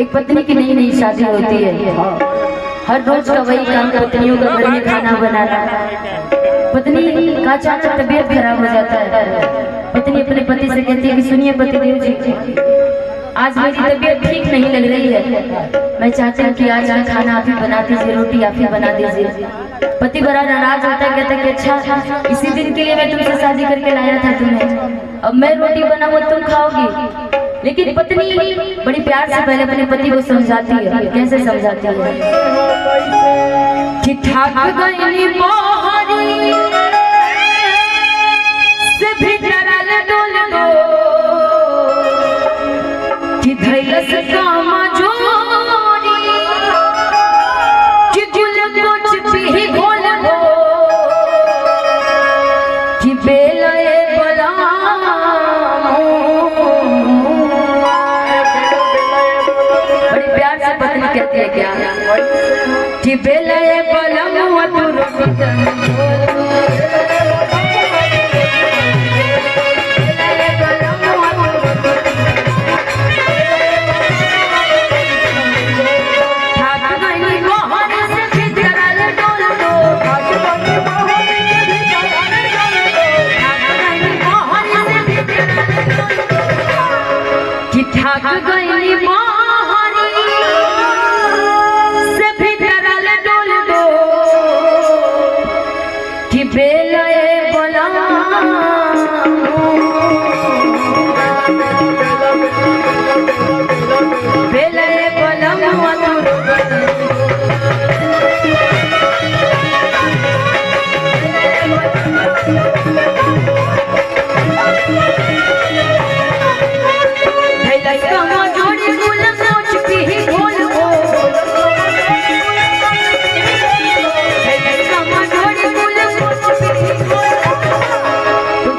एक पत्नी की नई नई शादी होती है, हर रोज का वही काम, पत्नियों का घर में खाना बनाना। पत्नी का अचानक तबीयत खराब हो जाता है। पत्नी अपने पति से कहती है कि सुनिए पतिदेव जी, आज मेरी तबीयत ठीक नहीं लग रही है, मैं चाहती हूँ कि आज का खाना आप ही बना दीजिए, रोटी आप ही बना दीजिए। पति बड़ा नाराज होता है, कहता है कि अच्छा इसी दिन के लिए मैं तुमसे शादी करके लाया था तुम्हें, अब मैं रोटी बनाऊँ तुम खाओगी। लेकिन पत्नी बड़ी प्यार से पहले अपने पति को समझाती है। कैसे समझाती है कि ठाक गई मोहरी से भीतर डोल दो कि धैलस काम जोरी कि गुल कुछ भी घोल दो कि बेलए कहती है क्या कि बेलए बलमुआ तू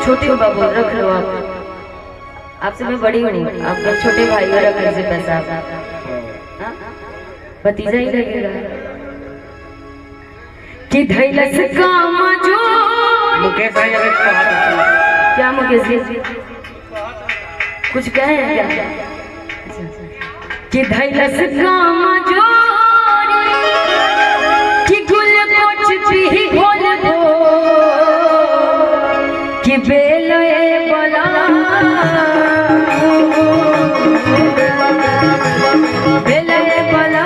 छोटे हो बाबू, रख लो आप, आपसे मैं बड़ी हूँ, आपका छोटे भाई हो, रख लीजिए पैसा। भतीजा ही लगेगा कि धैलस काम जो मुकेश भाई। क्या मुकेश जी कुछ कहे हैं क्या? कि धैलस काम जो कि गुल कुछ भी घोल दो कि बेलए बला बेलए बला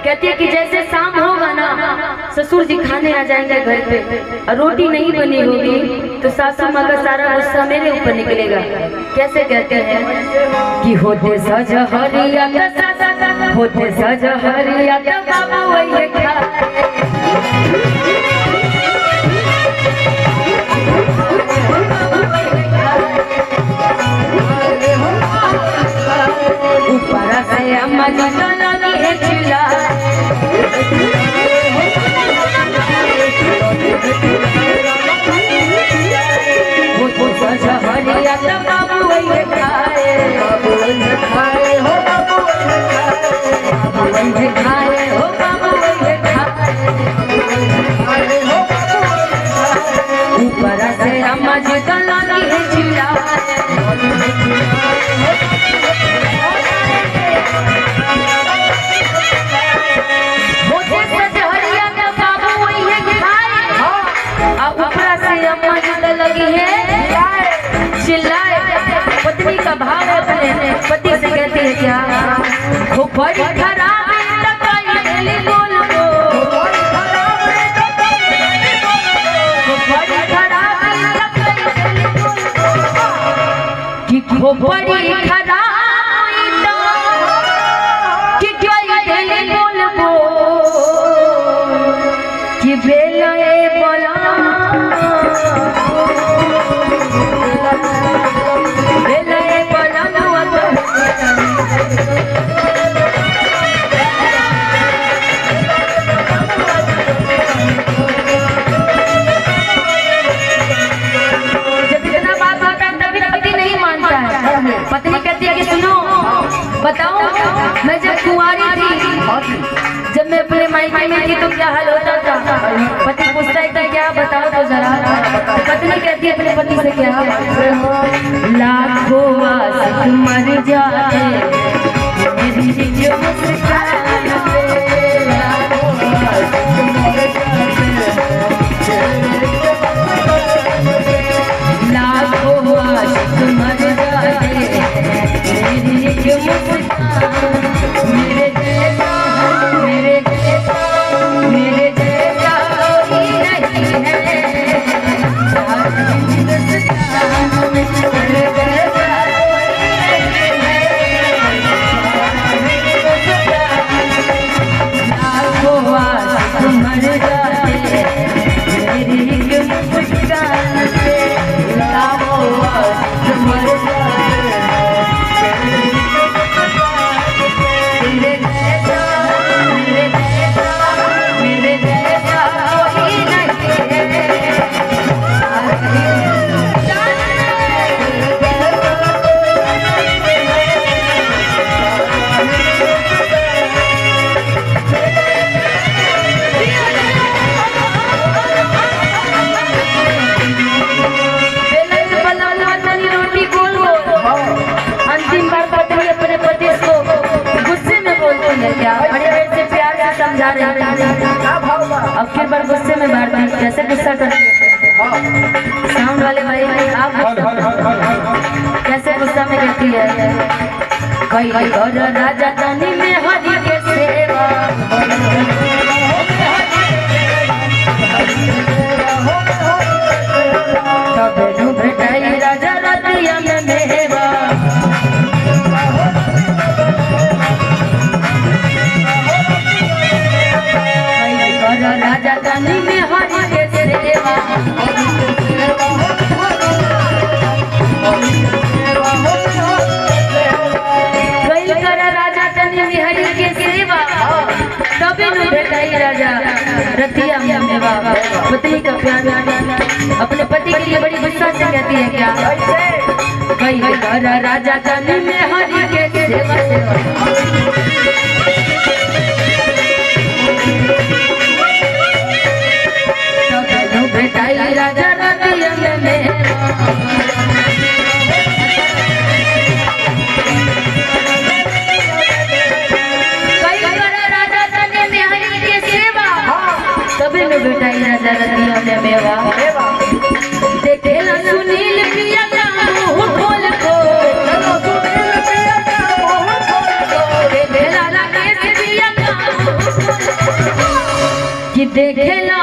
कहती है कि जैसे शाम होगा ना, ससुर जी खाने आ जाएंगे घर पे और रोटी नहीं बनी होगी तो सासू माँ का सारा गुस्सा मेरे ऊपर निकलेगा। कैसे कहते हैं कि होते सजहरिया होते सजहरिया बाबू वही खा ऊपर से अम्मा जी लगी है चिल्ला सजहरिया बाबू वही खाए, बाबू वही खाए हो, बाबू वही खाए हो, बाबू वही खाए हो। ऊपर से अम्मा जी लगी है चिल्ला लगी है चिल्लाए। पत्नी का भाव है अपने पति से कहती है क्या, खोपड़ी खराब टकाई दिली बोल को, खोपड़ी खराब टकाई दिली बोल को, कि खोपड़ी खराब कि टकाई दिली बोल को, कि बेलाए बोला पत्नी कहती है कि सुनो बताओ, मैं जब कुंवारी थी, जब मैं अपने मायके में थी तो क्या हाल होता था। पति पूछता है कि क्या बताओ तो जरा। पत्नी कहती है अपने पति से क्या, लाखों आशिक मर जाते मेरी जो मुस्कान पे, लाखों आशिक मर जाते, लाखों आशिक मर जाते मेरी जो मुस्कान, मेरे जैसा मेरे जैसा मेरे जैसा कोई नहीं है, मेरे जैसा लाखों आशिक मर जाते मेरी जो मुस्कान पे, लाखों आशिक मर जाते मेरे जैसा मेरे जैसा मेरे जैसा कोई नहीं है। रोटी गोल अंतिम बार पत्नी अपने पति को गुस्से में बोलती है क्या, बड़े बड़े से प्यार से समझा रहे हैं, अब फिर बार गुस्से में मारती है। कैसे गुस्सा करती है साउंड वाले भाई, आप कैसे गुस्सा में कहती है, कई और राजा तनी में हरि के सेवा, तब नु भेटाई राजा रतिया में मेवा, राजा तनी में हरि के सेवा, कई कर राजा तनी में हरि के सेवा, तभी नु भेटाई राजा रतिया में मेवा। पत्नी का प्यार अपने पति के लिए बड़ी गुस्सा से कहती है क्या, कई कर राजा तनी में हरि के सेवा, भेटाई राजा रतिया में मेवा, कई कर राजा तनी में हरि के सेवा, तभी नु भेटाई राजा रतिया में मेवा। देखेला सुनील पिया का मुंह खोल को, देखेला राकेश पिया का मुंह खोल को, कि देखेला